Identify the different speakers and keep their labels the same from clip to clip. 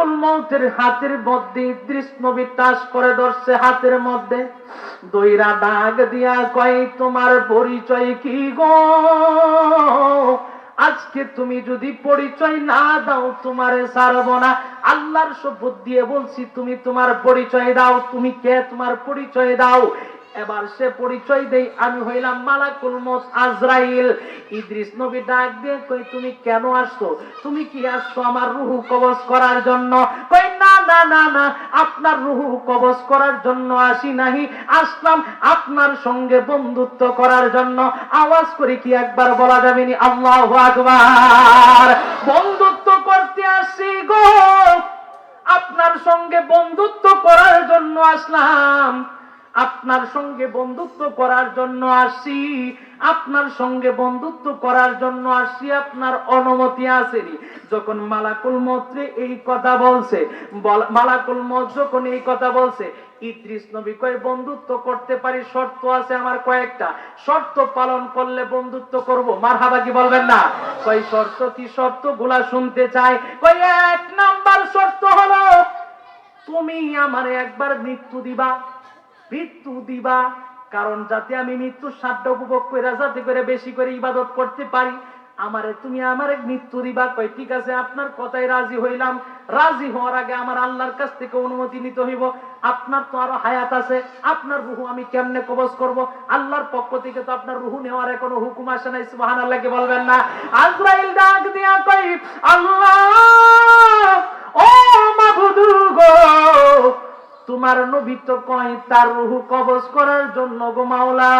Speaker 1: মালাকুল মউতের হাতের মধ্যে ইদ্রিস নবী টাচ করে ধরছে হাতের মধ্যে, দইরা ডাক দিয়া কয় তোমার পরিচয় কি গো? আজকে তুমি যদি পরিচয় না দাও তোমারে ছাড়বো না। আল্লাহর শপথ দিয়ে বলছি তুমি তোমার পরিচয় দাও। তুমি কে? তোমার পরিচয় দাও। এবার সে পরিচয় দেই, আমি হইলাম মালাকুল মউত আজরাইল। ইদ্রিস নবী ডাক দিয়ে কই তুমি কেন আসছো? তুমি কি আসছো আমার রূহ কবজ করার জন্য? কই না না না না, আপনার রূহ কবজ করার জন্য আসি নাই, আসলাম আপনার সঙ্গে বন্ধুত্ব করার জন্য। আওয়াজ করে কি একবার বলা যাবে নি আল্লাহু আকবার? বন্ধুত্ব করতে আসি গো, আপনার সঙ্গে বন্ধুত্ব করার জন্য আসলাম, আপনার সঙ্গে বন্ধুত্ব করার জন্য আসি, আপনার সঙ্গে বন্ধুত্ব করার জন্য আসি, আপনার অনুমতি আসেনি। যখন মালাকুল মউত এই কথা বলছে, মালাকুল মউত যখন এই কথা বলছে, ইদ্রিস নবী কয় বন্ধুত্ব করতে পারি, শর্ত আছে আমার কয়েকটা, শর্ত পালন করলে বন্ধুত্ব করব। মারহাবা কি বলবেন না? কয় শর্ত কি? শর্ত গুলা শুনতে চাই। কয় এক নাম্বার শর্ত হলো তুমি আমারে একবার মৃত্যু দিবা, মৃত্যু দিবা, কারণ যাতে আমি মৃত্যুর স্বাদটা উপভোগ করে যাতে করে বেশি করে ইবাদত করতে পারি, আমারে তুমি আমারে মৃত্যু দিবা। কই ঠিক আছে, আপনার কথায় রাজি হইলাম। রাজি হওয়ার আগে আমার আল্লাহর কাছ থেকে অনুমতি নিতে হইব। আপনার তো আরো হায়াত আছে, আপনার রূহ আমি কেমনে কবজ করব? আল্লাহর পক্ষ থেকে তো আপনার রূহ নেওয়ার কোনো হুকুম আসে নাই। সুবহানাল্লাহ কি বলবেন না? আজরাইল ডাক দিয়া কই আল্লাহ, ও মাবুদ গো, তোমার নবী তো কয় তার রূহ কবজ করার জন্য গো মাওলা,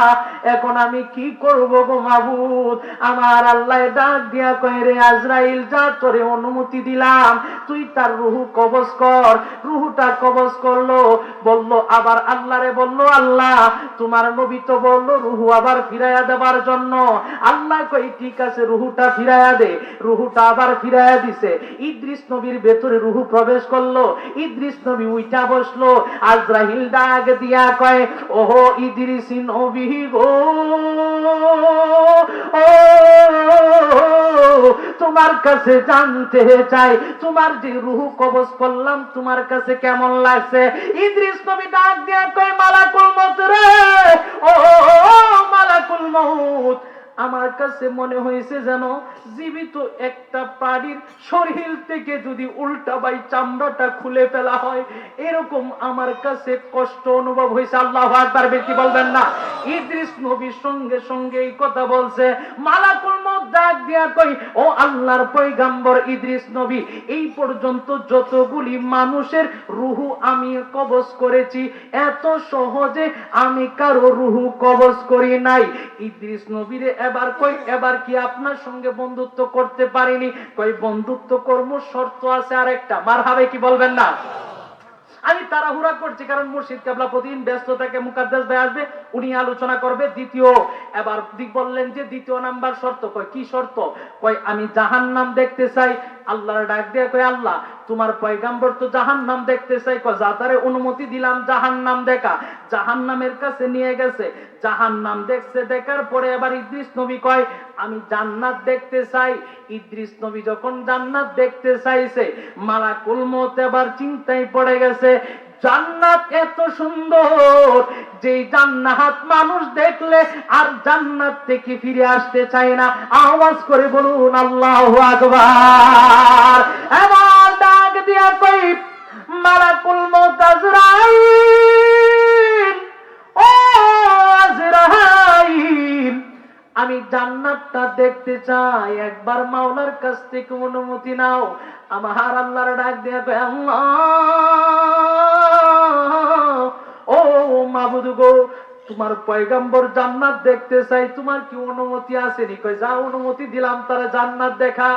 Speaker 1: এখন আমি কি করব গো মাবুদ? আমার আল্লাহ ডাক দিয়া কয় রে আজরাইল, যা তোরে অনুমতি দিলাম, তুই তার রূহ কবজ কর। রূহটা কবজ করলো, বলল আবার আল্লাহরে বলল আল্লাহ তোমার নবী তো বলল রূহ আবার ফিরাইয়া দেবার জন্য। আল্লাহ কই ঠিক আছে, রূহটা ফিরাইয়া দে। রূহটা আবার ফিরাইয়া দিছে। ইদ্রিস নবীর ভেতরে রূহ প্রবেশ করলো। ইদ্রিস নবী উইঠা বসলো। আজরাইল ডাক দিয়া কয় ওহো ইদ্রিস নবী গো, ও তোমার কাছে জানতে চাই তোমার যে রূহ কবজ করলাম তোমার কাছে কেমন লাগছে? ইদ্রিস নবী ডাক দিয়া কয় মালাকুল মউত রে, ও মালাকুল মউত, আমার কাছে মনে হয়েছে যেন জীবিত একটা প্রাণীর শরীর থেকে যদি উল্টা বাই চামড়াটা খুলে ফেলা হয়, এরকম আমার কাছে কষ্ট অনুভব হয়েছে। আল্লাহু আকবার বেশি বলবেন না? ইদ্রিস নবীর সঙ্গে সঙ্গে এই কথা বলছে। মালাকুল মউত ডাক দিয়া কই ও আল্লাহর পয়গম্বর ইদ্রিস নবী, এই পর্যন্ত যতগুলি মানুষের রূহ আমি কবজ করেছি, এত সহজে আমি কারো রূহ কবজ করি নাই। ইদ্রিস নবীরে এবার কই এবার কি আপনার সঙ্গে বন্ধুত্ব করতে পারিনি? কই বন্ধুত্ব কর্ম শর্ত আছে আরেকটা। মারহাবা কি বলবেন না? আমি তাড়াহুড়া করছি কারণ মুর্শিদ কেবলা প্রতিদিন ব্যস্ত থাকে, মুকাদ্দাস ভাই আসবে, উনি আলোচনা করবে দ্বিতীয়। এবার বললেন যে দ্বিতীয় নাম্বার শর্ত। কয় কি শর্ত? কয় আমি জাহান্নাম দেখতে চাই। আল্লাহর ডাক দিয়ে কয় আল্লাহ তোমার পয়গম্বর তো জাহান্নাম দেখতে চাই। কয় যাতারে অনুমতি দিলাম জাহান্নাম দেখা। জাহান্নামের কাছে নিয়ে গেছে, জাহান্নাম দেখছে। দেখার পরে এবার ইদ্রিস নবী কয় আমি জান্নাত দেখতে চাই। ইদ্রিস নবী যখন জান্নাত দেখতে চাইছে, মালাকুল মউত এবার চিন্তায় পড়ে গেছে, জান্নাত এত সুন্দর যে জান্নাত মানুষ দেখলে আর জান্নাত থেকে ফিরে আসতে চায় না। আওয়াজ করে বলুন আল্লাহু আকবার। এবার ডাক দিয়া কই মালাকুল মউত আজরাইল, ও আজরাইল, আমি জান্নাতটা দেখতে চাই, একবার মাওলার কাছ থেকে অনুমতি নাও। আমার আল্লাহর ডাক দিয়া কয় আল্লাহ, ও মাবুদ গো, তোমার পয়গম্বর জান্নাত দেখতে চাই, তোমার কি অনুমতি আসেনি? কয় যা অনুমতি দিলাম তারা জান্নাত দেখা।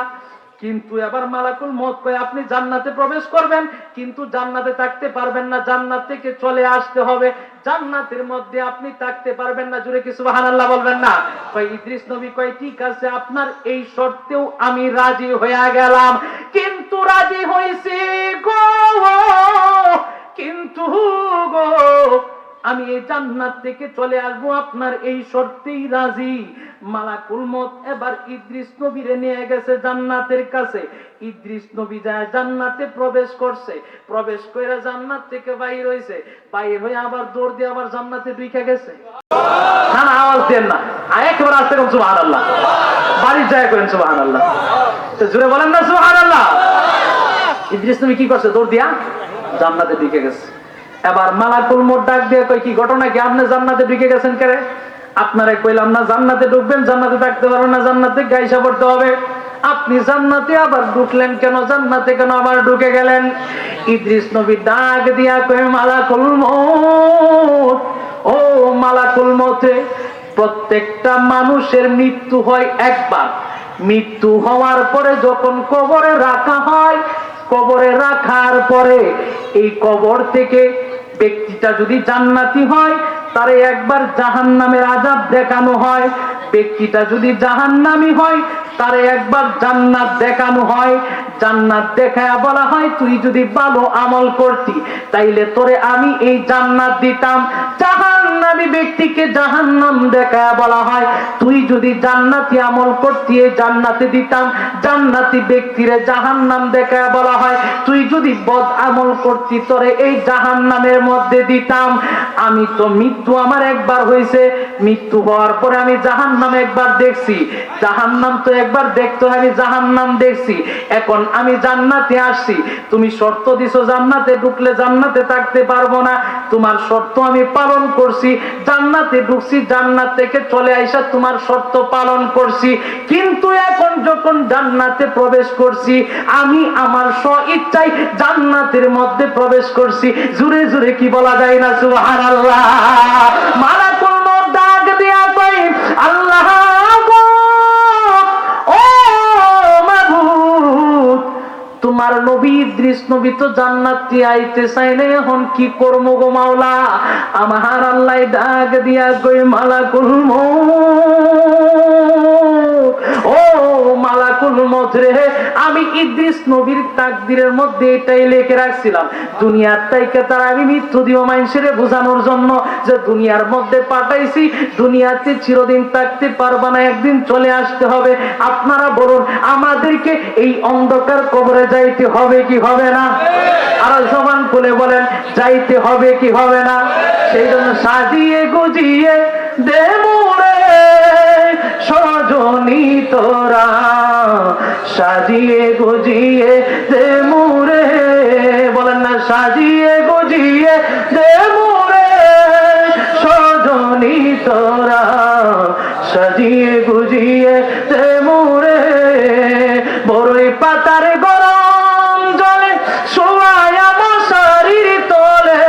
Speaker 1: কিন্তু এবার মালাকুল মউত কয় আপনি জান্নাতে প্রবেশ করবেন, কিন্তু জান্নাতে থাকতে পারবেন না, জান্নাত থেকে চলে আসতে হবে, জান্নাতের মধ্যে আপনি থাকতে পারবেন না। জোরে কি সুবহানাল্লাহ বলবেন না? কয় ইদ্রিস নবী কয় ঠিক আছে আপনার এই শর্তেও আমি রাজি হয়ে গেলাম। কিন্তু রাজি হইছি গো, কিন্তু গো আমি এই জান্নাত থেকে চলে আসবো, আপনার এই শর্তেই রাজি। মালাকুল মউত এবার ইদ্রিস নবীরে নিয়ে গেছে জান্নাতের কাছে। ইদ্রিস নবী যায় জান্নাতে প্রবেশ করছে, প্রবেশ করে জান্নাত থেকে বাইর হইছে, বাইর হয়ে আবার দৌড় দিয়ে আবার জান্নাতে ঢুকে গেছে। না না, আওয়াজ দেন না, একবার আসতে কোন সুবহানাল্লাহ, বাড়ি যায় করেন সুবহানাল্লাহ, তো জোরে বলেন না সুবহানাল্লাহ। ইদ্রিস নবী কি করছে? দৌড় দিয়া জান্নাতে ঢুকে গেছে। এবার মালাকুল মউত ডাক দিয়ে কই, কি ঘটনা কি, আপনি জান্নাতে ঢুকে গেছেন কেরে? আপনারে কইলাম না জান্নাতে ঢুকবেন, জান্নাতে থাকতে পারবেন না, জান্নাতে গাইসা পড়তে হবে। আপনি জান্নাতে আবার ঢুকলেন কেন? জান্নাতে কেন আবার ঢুকে গেলেন? ইদ্রিস নবী ডাক দিয়া কই, মালাকুল মউত, ও মালাকুল মউত, প্রত্যেকটা মানুষের মৃত্যু হয় একবার। মৃত্যু হওয়ার পরে যখন কবরে রাখা হয়, কবরে রাখার পরে এই কবর থেকে ব্যক্তিটা যদি জান্নাতি হয় তারে একবার জাহান্নামের আযাব দেখানো হয়, ব্যক্তিটা যদি জাহান্নামী হয় তারে একবার জান্নাত দেখানো হয়। জান্নাত দেখায়া বলা হয়, তুই যদি ভালো আমল করতি তাইলে তোরে আমি এই জান্নাত দিতাম। জাহান্নামী ব্যক্তিকে জাহান্নাম দেখায়া বলা হয়, তুই যদি জান্নাতি আমল করতি এই জান্নাতে দিতাম। জান্নাতি ব্যক্তিরে জাহান্নাম দেখায়া বলা হয়, তুই যদি বদ আমল করতি তোরে এই জাহান্নামের মধ্যে দিতাম। আমি তো মৃত্যু আমার একবার হয়েছে, মৃত্যু হওয়ার পরে আমি জাহান্নাম একবার দেখছি, জাহান্নাম তো একবার দেখতে হয়, আমি জাহান্নাম দেখছি, এখন আমি জান্নাতে আসছি। তুমি শর্ত দিছো জান্নাতে ঢুকলে জান্নাতে থাকতে পারবো না, তোমার শর্ত আমি পালন করছি, জান্নাতে ঢুকছি, জান্নাত থেকে চলে আইসা তোমার শর্ত পালন করছি। কিন্তু এখন যখন জান্নাতে প্রবেশ করছি, আমি আমার স্ব ইচ্ছায় জান্নাতের মধ্যে প্রবেশ করছি। জোরে জোরে কি বলা যায় না সুবহানাল্লাহ। মালাকুল মউত ডাক দিয়া কই, আল্লাহ গো, ও মাবুদ, তোমার নবী ইদ্রিস নবী তো জান্নাতে আইতে চায় না, এখন কি করব গো মাওলা? আমার আল্লাহ ডাক দিয়া কই, মালাকুল মউত, ও মালাকুল মউত রে, আমি ইদ্রিস নবীর তাকদীরের মধ্যে এটাই লিখে রাখছিলাম, দুনিয়ার থেকে তার আমি মৃত্যু দিব মানুষের বোঝানোর জন্য, যে দুনিয়ার মধ্যে পাঠাইছি, দুনিয়াতে চিরদিন থাকতে পারবা না, একদিন চলে আসতে হবে। আপনারা বলুন, আমাদেরকে এই অন্ধকার কবরে যাইতে হবে কি হবে না? আর জবান খুলে বলেন, যাইতে হবে কি হবে না? সেই জন্য সাজিয়ে গুজিয়ে দে মোরে সজনী তোরা, সাজিয়ে গুজিয়ে দে মোরে, বলেন না, সাজিয়ে গুজিয়ে দে মোরে সজনী তোরা, সাজিয়ে গুজিয়ে দে মোরে। বড়ই পাতার গরম জলে শোয়ায়া মশারির তলে,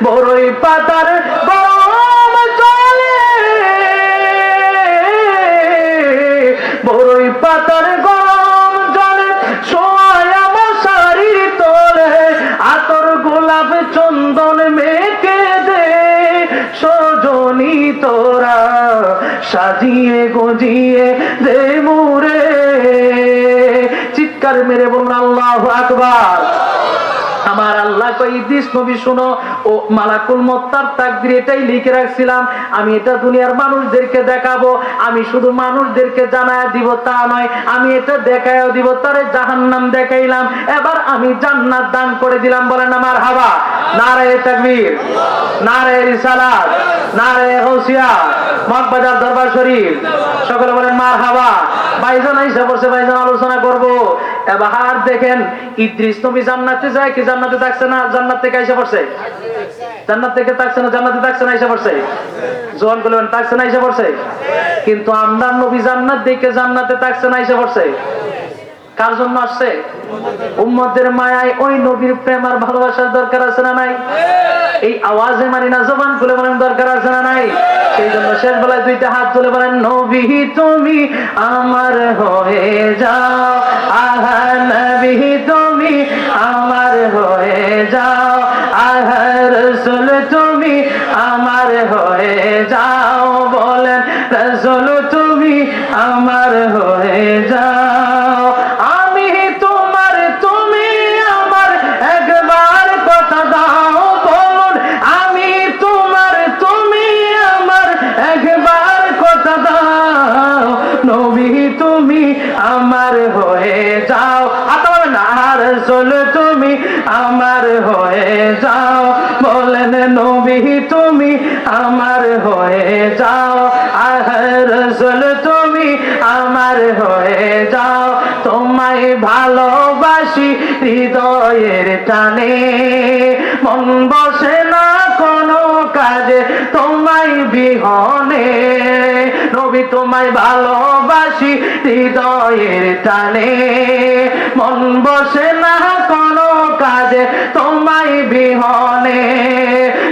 Speaker 1: বড়ই পাতার গরম জলে, বড়ই পাতার গরম জলে শোয়ায়া মশারির তলে, আতর গোলাপ চন্দন মেখে দে সজনী তোরা, সাজিয়ে গুজিয়ে দে মোরে। চিৎকার মেরে বলুন আল্লাহু আকবার। আমার আল্লাহ কই, ইদ্রিস নবী শুনো, ও মালাকুল মউত তার তাকদীর এটাই লিখে রাখছিলাম, আমি এটা দুনিয়ার মানুষদেরকে দেখাবো। আমি শুধু মানুষদেরকে জানায় দিব তা নয়, আমি এটা দেখায়ও দিব, তারে জাহান্নাম দেখাইলাম, এবার আমি জান্নাত দান করে দিলাম। বলেন না মারহাবা, নারায়ে তাকবীর, নারায়ে রিসালাত, নারায়ে গাউসিয়া, মগবাজার দরবার শরীফ, সকলে বলেন মারহাবা। ভাইজান আইসা বসে, ভাইজান আলোচনা করব। এবার দেখেন, ইদ্রিস নবী জান্নাতে যায় কি জান্নাতে থাকছে না? জান্নাত থেকে আইসা পড়ছে, জান্নাত থেকে থাকছে না? জান্নাতে থাকছে না? আইসা পড়ছে। জোয়ান বলবেন, থাকছে না? আইসা পড়ছে। কিন্তু আমরা নবী জান্নাত দেখে জান্নাতে থাকছে না? আইসা পড়ছে। কার জন্য আসছে? উম্মতের মায়ায় ওই নবীর প্রেম আর ভালোবাসার দরকার আছে না নাই? এই আওয়াজে মানি না, জবান খুলে বলেন দরকার আছে না নাই? সেই জন্য শেষ বেলায় দুইটা হাত তুলে বলেন, নবী তুমি আমার হয়ে যাও, আহা নবী তুমি আমার হয়ে যাও, আহা রাসূল তুমি আমার হয়ে যাও, বলেন রাসূল তুমি আমার হয়ে যাও। আমি তোমার, তুমি আমার, একবার কথা দাও বলুন তুমি আমার হয়ে যাও, রাসূল তুমি আমার হয়ে যাও, বলেন নবী তুমি আমার হয়ে যাও, রাসূল তুমি আমার হয়ে যাও, তোমায় ভালোবাসি হৃদয়ের টানে, মন বসে না কোনো কাজে তোমায় বিহনে, নবী তোমায় ভালোবাসি হৃদয়ের টানে, মন বসে না কোনো কাজে তোমায় বিহনে,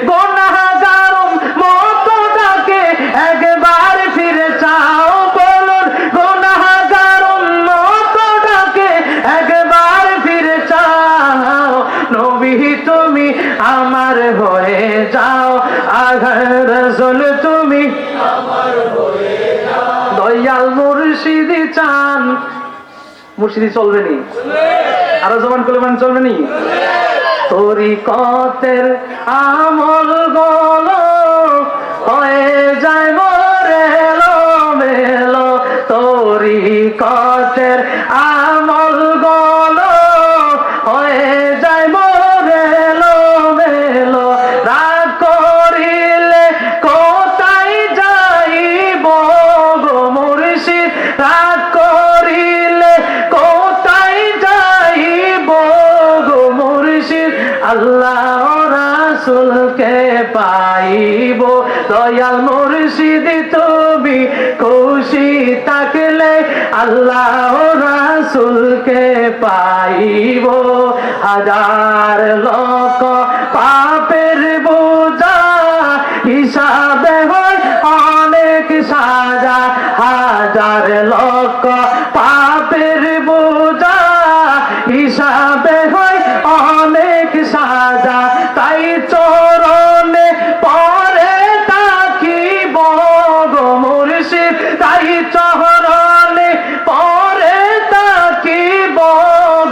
Speaker 1: গুনাহগার মতো ডাকে একবার ফিরে চাও, বলুন গুনাহগার মতো ডাকে একবার ফিরে চাও, নবী তুমি আমার হয়ে যাও, রাসূল তুমি আমার হয়ে যাও, দয়াল মুর্শিদি চান, মুর্শিদি চলবে নি, আরো জবান করলে মানে চলবে নি, তরিকতের আমল গুলো হয়ে যায় মোরে এলোমেলো, তরিকতের আমল গুলো হয়ে যায় মোরে এলোমেলো, রাগ করিলে কোথায় যাইব গো মুর্শিদ, রাগ করিলে কোথায় যাইব গো মুর্শিদ, আল্লাহ রাসূলকে পাইব, দয়াল মুর্শিদ তুমি খুশি থাকলে আল্লাহ রাসূলকে পাইব, হাজার লক্ষ পাপের বোঝা হিসাবে হয় অনেক সাজা, হাজার লক্ষ পাপের বোঝা হিসাবে হয় অনেক সাজা, তাই চরণে পরে থাকিব গো মুর্শিদ, তাই চরণে পরে থাকিব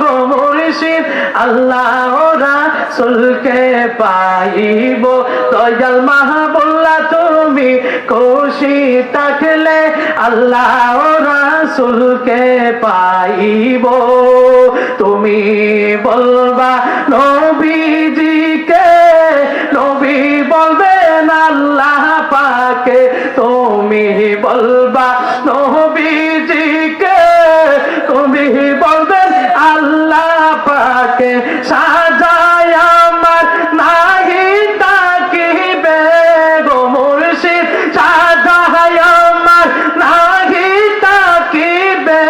Speaker 1: গো মুর্শিদ, আল্লাহ রাসূলকে পাইব, দয়াল মাহবুল্লাহ তুমি খুশি থাকলে আল্লাহ রাসূলকে পাইব, তুমি বলবা নবীজিকে, নবী বলবেন আল্লাহ পাকে, তুমি বলবা নবীজিকে, তুমি বলবেন আল্লাহ পাকে, সাজায় আমার নাহি তাকিবে গো মুর্শিদ, সাজায় আমার নাহি তাকিবে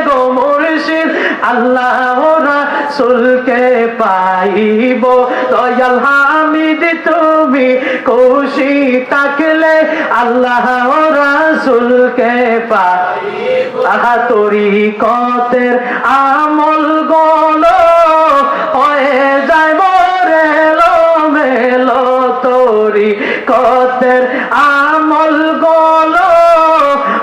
Speaker 1: গো মুর্শিদ, আল্লাহ রাসূলকে পাইব, দয়াল হামিদ তুমি খুশি থাকলে আল্লাহ রাসূলকে পাইব, আহা তরিকতের আমল গুলো হয়ে যায় মোরে এলোমেলো, তরিকতের আমল গুলো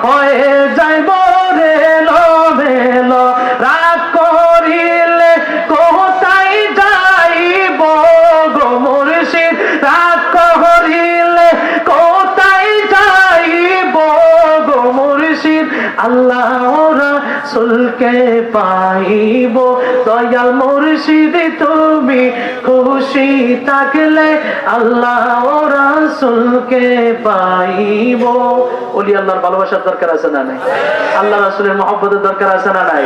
Speaker 1: হয়ে যায় মোরে এলোমেলো, রাগ করিলে কোথায় যাইব গো মুর্শিদ, রাগ করিলে কোথায় যাইব গো মুর্শিদ, আল্লাহ রাসূলকে পাইব, দয়াল মুর্শিদ তুমি খুশি থাকলে আল্লাহ রাসূলকে পাইব। ওলি আল্লাহর ভালোবাসার দরকার আছে না নাই? আল্লাহ রাসূলের মহব্বতের দরকার আছে না নাই?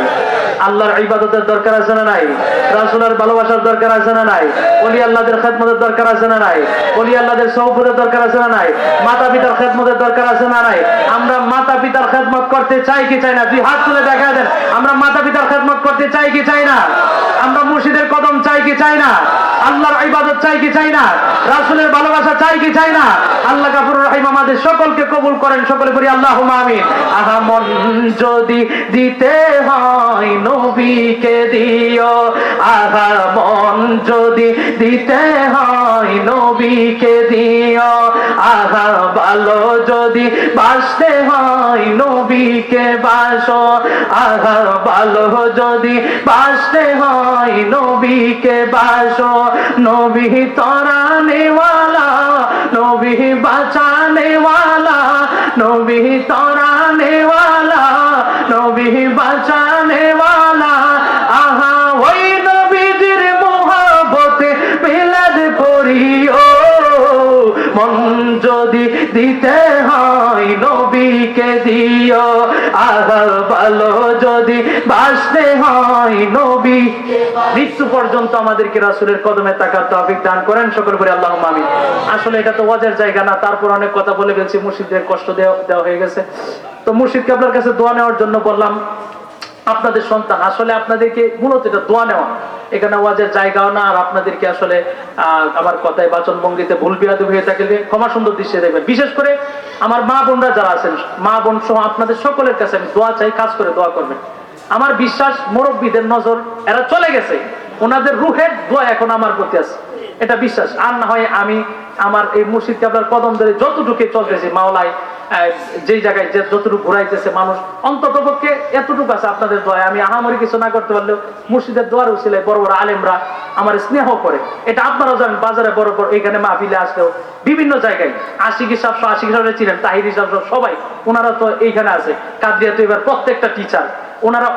Speaker 1: আল্লাহর ইবাদতের দরকার আছে না নাই? রাসূলের ভালোবাসার দরকার আছে না নাই? ওলি আল্লাহদের খেদমতের দরকার আছে না নাই? ওলি আল্লাহদের সওবতের দরকার আছে না নাই? মাতা পিতার খেদমতের দরকার আছে না নাই? আমরা মাতা পিতার খেদমত করতে চাই কি চাই না? দুই হাত তুলে দেখা দেন, আমরা মাতা পিতার খেদমত করতে চাই কি চাই না? আমরা মুর্শিদের কদম চাই কি চাই না? আল্লাহর ইবাদত চাই কি চাই না? রাসূলের ভালোবাসা চাই কি চাই না? আল্লাহ গফুরুর রহিম আমাদের সকলকে কবুল করেন, সকলে বলি আল্লাহুম্মা আমিন। আহা মন যদি দিতে হয় নবীকে দিও, আহা মন যদি দিতে হয় নবীকে দিও, আহা ভালো যদি বাসতে হয় নবীকে বাসো, আহা ভালো যদি বাসতে হয় নবীকে বাসো, নবী তরানে ওয়ালা, নবী বাঁচানে ওয়ালা, নবী তরানে ওয়ালা, নবী বাঁচানে ওয়ালা আহা ওই নবীজির মোহাব্বতে মিলাদ পড়িও মন যদি দিতে হয় নবীকে দিও আহা ভালো যদি বাঁচতে হয় নবী মৃত্যু পর্যন্ত আমাদেরকে রাসূলের কদমে থাকার তৌফিক দান করেন সকল করে আল্লাহুম্মা আমিন। আসলে এটা তো ওয়াজের জায়গা না, তারপর অনেক কথা বলে ফেলছি, মুর্শিদদের কষ্ট দেওয়া হয়ে গেছে। তো মুর্শিদ কেবলার কাছে দোয়া নেওয়ার জন্য বললাম, আপনাদের সন্তান আসলে আপনাদেরকে মূলত এটা দোয়া নেওয়া, এখানে ওয়াজের জায়গাও না। আর আপনাদেরকে আসলে আমার কথায় বাচন ভঙ্গিতে ভুল বিয়াদব হয়ে থাকলে ক্ষমা সুন্দর দৃশ্যে দেখবেন। বিশেষ করে আমার মা বোনরা যারা আছেন, মা বোন সহ আপনাদের সকলের কাছে আমি দোয়া চাই, কাজ করে দোয়া করবেন। আমার বিশ্বাস মুরব্বীদের নজর এরা চলে গেছে, ওনাদের রুহের দোয়া এখন আমার প্রতি আছে, এটা বিশ্বাস। আর না হয় আমি আমার এই মুর্শিদ কেবলার কদম ধরে যতটুকু চলতেছি মাওলায়, যেই জায়গায় যতটুকু ঘুরাইতেছে মানুষ, অন্তত পক্ষে এতটুকু আছে আপনাদের দোয়ায়। আমি আহামরি কিছু না করতে পারলেও মুর্শিদের দোয়ার উসিলায় বড় বড় আলেমরা আমার স্নেহ করে, এটা আপনারাও জানেন। বাজারে বড় বড় এখানে মাহফিলে আসলেও বিভিন্ন জায়গায় আশিকি সাহেব ছিলেন, তাহিরি সাহেব সবাই, ওনারা তো এইখানে আছে। কাদরিয়া তো এবার প্রত্যেকটা টিচার ওনারা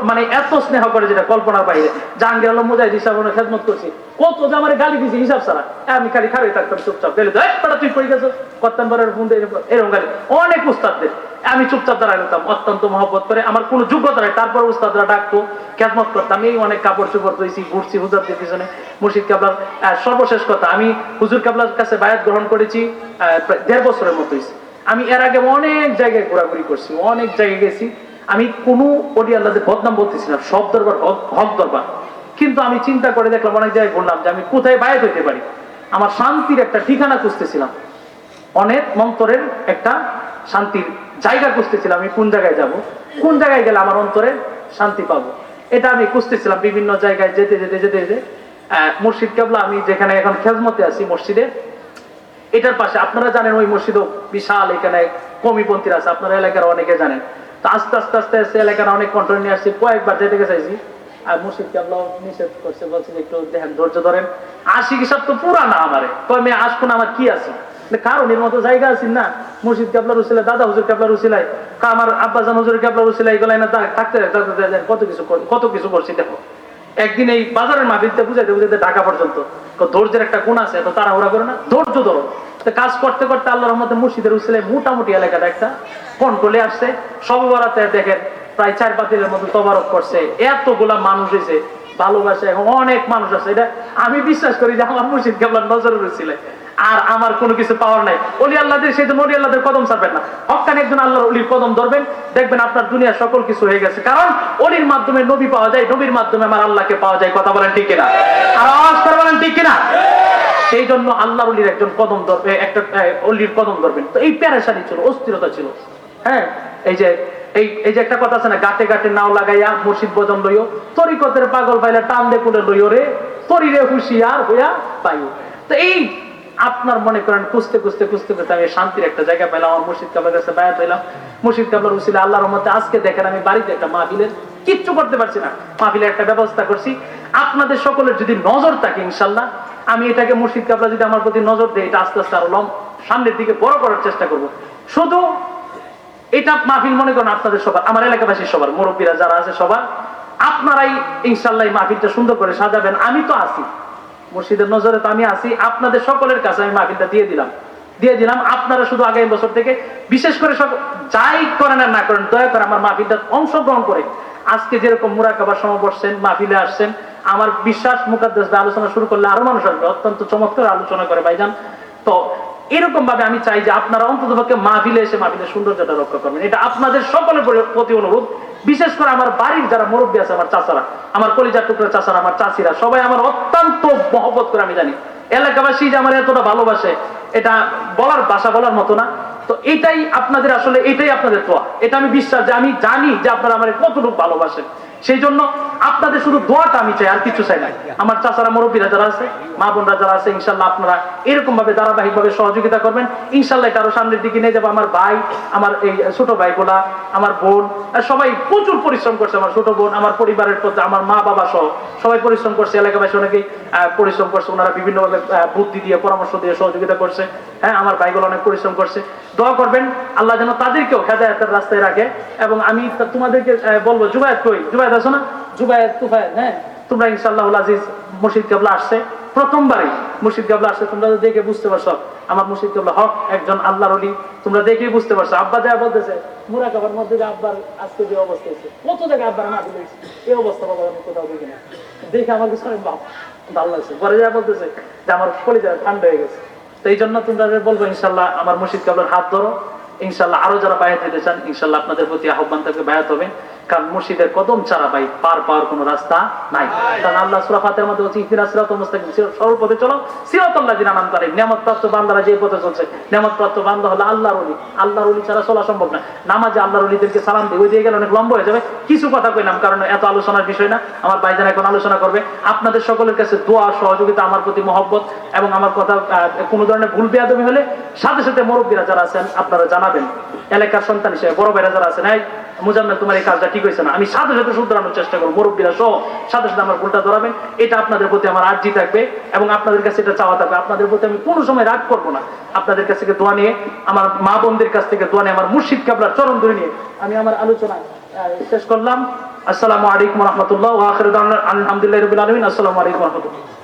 Speaker 1: মানে এত স্নেহ করে যেটা কল্পনার বাইরে। জাহাঙ্গীর আলম মুজাহিদ হিসাবে ওনার খেদমত করছি, কত যে আমার গালি দিয়েছি হিসাব ছাড়া, আমি খালি খারাই থাকতাম চুপচাপ, গেলে তুই পড়ে গেছো করতাম এরকম গালি অনেক উস্তাদদের, আমি চুপচাপ দাঁড়ায় যেতাম অত্যন্ত মহব্বত করে, আমার কোনো যোগ্যতা নেই, তারপর উস্তাদরা ডাকতো, খেদমত করতাম। এই অনেক কাপড় চোপড় ধুইছি, ঘুরছি হুজুরদের পিছনে। মুর্শিদ কেবলার সর্বশেষ কথা, আমি হুজুর কেবলার কাছে বায়াত গ্রহণ করেছি প্রায় 1.5 বছরের মতো হয়েছে। আমি এর আগে অনেক জায়গায় ঘোরাঘুরি করছি, অনেক জায়গায় গেছি, আমি কোনো ওলি আল্লাহদের বদনাম বলতেছি না, সব দরবার হক দরবার। কিন্তু আমি চিন্তা করে দেখলাম, অনেক জায়গায় ঘুরলাম যে আমি কোথায় বায়াত হইতে পারি। আমার শান্তির একটা ঠিকানা খুঁজতেছিলাম, অনেক মন্তরের একটা শান্তির জায়গা খুঁজতেছিলাম। আমি কোন জায়গায় যাব, কোন জায়গায় গেলে আমার অন্তরে শান্তি পাবো, এটা আমি খুঁজতেছিলাম বিভিন্ন জায়গায়। যেতে যেতে যেতে যেতে মুর্শিদ কেবলা, আমি যেখানে এখন খেজমতে আছি মসজিদে, এটার পাশে আপনারা জানেন ওই মসজিদও বিশাল, এখানে কমিপন্থীরা আছে, আপনারা এলাকার অনেকে জানেন। তো আস্তে আস্তে আস্তে আস্তে এলাকার অনেক কন্ট্রোল নিয়ে আসছি, কয়েকবার যেতে চাইছি, আর মুর্শিদ কেবলাও নিষেধ করছে, বলছে যে একটু দেখেন ধৈর্য ধরেন। আশিকি সব তো পুরা না আমারে, কয় মেয়ে আসবো না, আমার কি আছে কারণ এর মতো জায়গা আছে না। মুর্শিদ কেবলার উসিলায়, দাদা হুজুর কেবলার উসিলায়, আমার আব্বাজান হুজুর কেবলার উসিলায়, এগুলাই না থাকতে কত কিছু করছি। দেখো একদিন এই বাজারের মাহফিলতে বুঝাইতে বুঝাইতে ঢাকা পর্যন্ত, ধৈর্যের একটা গুণ আছে, এত তাড়াহুড়া করে না, ধৈর্য ধরো। কাজ করতে করতে আল্লাহর রহমতে মুর্শিদের উসিলায় মোটামুটি এলাকাটা একটা কন্ট্রোলে আসছে। সব বরাতে দেখেন প্রায় 4 পাতিলের মতো তবারক করছে, এতগুলা মানুষ হয়েছে, ভালোবাসে, এবং অনেক মানুষ আছে। এটা আমি বিশ্বাস করি যে আমার মুর্শিদ কেবলার নজরের উসিলায়, আর আমার কোনো কিছু পাওয়ার নাই। অলি আল্লাহদের সেই জন্য অলি আল্লাহদের কদম ছাড়বেন না, হক্কানি একজন আল্লাহর অলির কদম ধরবেন, দেখবেন আপনার দুনিয়া সকল কিছু হয়ে গেছে। কারণ অলির মাধ্যমে নবী পাওয়া যায়, নবীর মাধ্যমে আমার আল্লাহকে পাওয়া যায়। কথা বলেন ঠিক কিনা? আর আওয়াজ করে বলেন ঠিক কিনা? সেই জন্য আল্লাহর অলির একজন কদম ধরবে, একটা অলির কদম ধরবেন। তো এই প্যারেশানি ছিল, অস্থিরতা ছিল। হ্যাঁ, এই যে একটা কথা আছে না, গাটে গাটে নাও লাগাইয়া মুর্শিদ ভজন লইও, তরিকতের পাগল পাইলে টান দে কুলে লইও রে, তরিরে হুঁশিয়ার হইয়া পাইও। তো এই আপনার মনে করেন খুঁজতে খুঁজতে খুঁজতে খুঁজতে আমি শান্তির একটা জায়গা পেলাম, আমার মুর্শিদ কেবলার কাছে বায়াত হইলাম। মুর্শিদ কেবলার উসিলে আল্লাহর রহমতে আজকে দেখেন আমি বাড়িতে একটা মাহফিলের কিচ্ছু করতে পারছি না, মাহফিলের একটা ব্যবস্থা করছি। আপনাদের সকলের যদি নজর থাকে ইনশাল্লাহ, আমি এটাকে মুর্শিদ কেবলা যদি আমার প্রতি নজর দেয়, এটা আস্তে আস্তে আরো সামনের দিকে বড় করার চেষ্টা করব। শুধু এটা মাহফিল মনে করেন আপনাদের সবার, আমার এলাকাবাসীর সবার, মুরব্বীরা যারা আছে সবার, আপনারাই ইনশাল্লাহ এই মাহফিলটা সুন্দর করে সাজাবেন। আমি তো আছি মুর্শিদের নজরে, তো আমি আছি, আপনাদের সকলের কাছে আমি মাহফিলটা দিয়ে দিলাম। আপনারা শুধু আগামী বছর থেকে বিশেষ করে সব যাই করেন আর না করেন, দয়া করে আমার মাহফিলটা অংশগ্রহণ করে, আজকে যেরকম মুরাকাবার সময় বসছেন, মাহফিলে আসছেন, আমার বিশ্বাস মুকাদ্দাস আলোচনা শুরু করলে আরো মানুষ আসবে, অত্যন্ত চমৎকার আলোচনা করে ভাইজান। তো এরকম ভাবে আমি চাই যে আপনারা অন্ততপক্ষে মাহফিলে এসে মাহফিলের সৌন্দর্যটা রক্ষা করবেন, এটা আপনাদের সকলের প্রতি অনুরোধ। বিশেষ করে আমার বাড়ির যারা মুরব্বী আছে, আমার চাচারা, আমার কলিজার টুকরা চাচারা, আমার চাচিরা, সবাই আমার অত্যন্ত মহব্বত করে। আমি জানি এলাকাবাসী যে আমার এতটা ভালোবাসে, এটা বলার ভাষা বলার মতো না। তো এটাই আপনাদের আসলে, এটাই আপনাদের দোয়া, এটা আমি বিশ্বাস যে আমি জানি যে আপনারা আমার কতটুকু ভালোবাসেন। সেই জন্য আপনাদের শুধু দোয়াটা আমি চাই, আর কিছু চাই না। আমার চাচারা মুরব্বীরা যারা আছে, মা বোনরা যারা আছে, ইনশাল্লাহ আপনারা এরকম ভাবে ধারাবাহিক ভাবে সহযোগিতা করবেন। ইনশাল্লাহ এটা আরো সামনের দিকে নিয়ে যাবো। আমার ভাই, আমার এই ছোট ভাই গুলা, আমার বোন, সবাই প্রচুর পরিশ্রম করছে। আমার ছোট বোন, আমার পরিবারের প্রতি, আমার মা বাবা সহ সবাই পরিশ্রম করছে। এলাকাবাসী অনেকেই পরিশ্রম করছে, ওনারা বিভিন্নভাবে বুদ্ধি দিয়ে, পরামর্শ দিয়ে সহযোগিতা করছে। হ্যাঁ, আমার ভাইগুলো অনেক পরিশ্রম করছে। দোয়া করবেন আল্লাহ যেন তাদেরকেও হেদায়েতের রাস্তায় রাখে। এবং আমি তোমাদেরকে বলবো, জুবায়েত কই, জুবায়েত আছো না? জুবায়েত, তুফায়েত, হ্যাঁ, তোমরা ইনশাআল্লাহুল আজিজ মুর্শিদ কেবলা আসছে, প্রথমবারই মুর্শিদ কেবলা আসছে, তোমরা দেখে বুঝতে পারছো আমার মুর্শিদ কেবলা হক একজন আল্লাহর ওলি। তোমরা দেখেই বুঝতে পারছো। আব্বা যা বলতেছে মুরাকাবার মধ্যে যে আব্বার আজকে যে অবস্থা হয়েছে, কত জায়গায় আব্বার না দিলে এই অবস্থা বাবা আমি কোথাও দেখি না। দেখে আমার কিছু ভালো লাগছে। পরে যা বলতেছে যে আমার কলিজা ঠান্ডা হয়ে গেছে। তো এই জন্য তোমরা বলবো ইনশাল্লাহ আমার মুর্শিদ কেবলার হাত ধরো। ইনশাল্লাহ আরো যারা বায়াত দিতে চান, ইনশাল্লাহ আপনাদের প্রতি আহ্বান থাকবে, বায়াত হবে। কারণ মুর্শিদের কদম ছাড়া ভাই পার পাওয়ার কোনো রাস্তা নাই। কারণ আল্লাহ সূরা ফাতিহার মধ্যে বলছে ইহদিনাস সিরাতাল মুস্তাকিম, সরল পথে চলো, সিরাতাল লাযিনা আনআমতা আলাইহিম। নিয়ামতপ্রাপ্ত বান্দারা যে পথে চলছে, নিয়ামতপ্রাপ্ত বান্দা হলো আল্লাহর ওলি। আল্লাহর ওলি ছাড়া চলা সম্ভব না। নামাজে আল্লাহর ওলিদেরকে সালাম দিই, ওই দিয়ে গেলে অনেক লম্বা হয়ে যাবে। কিছু কথা কইলাম, কারণ এত আলোচনার বিষয় না। আমার ভাইজান এখন আলোচনা করবে। আপনাদের সকলের কাছে দোয়া, সহযোগিতা, আমার প্রতি মহব্বত, এবং আমার কথা কোনো ধরনের ভুল বেয়াদবি হলে সাথে সাথে মুরব্বীরা যারা আছেন আপনারা জানাবেন। এলাকার সন্তান হিসেবে বড় ভাইরা যারা আছেন, এই মুজাম্মেল তোমার এই কাজটা ঠিক হয়েছে না, আমি সাথে সাথে শুধরানোর চেষ্টা করবো। মুরব্বীরা সহ সাথে সাথে আমার ভুলটা ধরাবেন। এটা আপনাদের প্রতি আমার আর্জি থাকবে এবং আপনাদের কাছে এটা চাওয়া থাকবে। আপনাদের প্রতি আমি কোনো সময় রাগ করবো না। আপনাদের কাছ থেকে দোয়া নিয়ে, আমার মা বোনদের কাছ থেকে দোয়া নিয়ে, আমার মুর্শিদ কেবলার চরণ ধরে নিয়ে আমি আমার আলোচনা শেষ করলাম। আসসালামু আলাইকুম ওয়া রাহমাতুল্লাহ ওয়া আখিরু দাওয়ানা আলহামদুলিল্লাহি রাব্বিল আলামিন। আসসালামু আলাইকুম ওয়া রাহমাতুল্লাহ।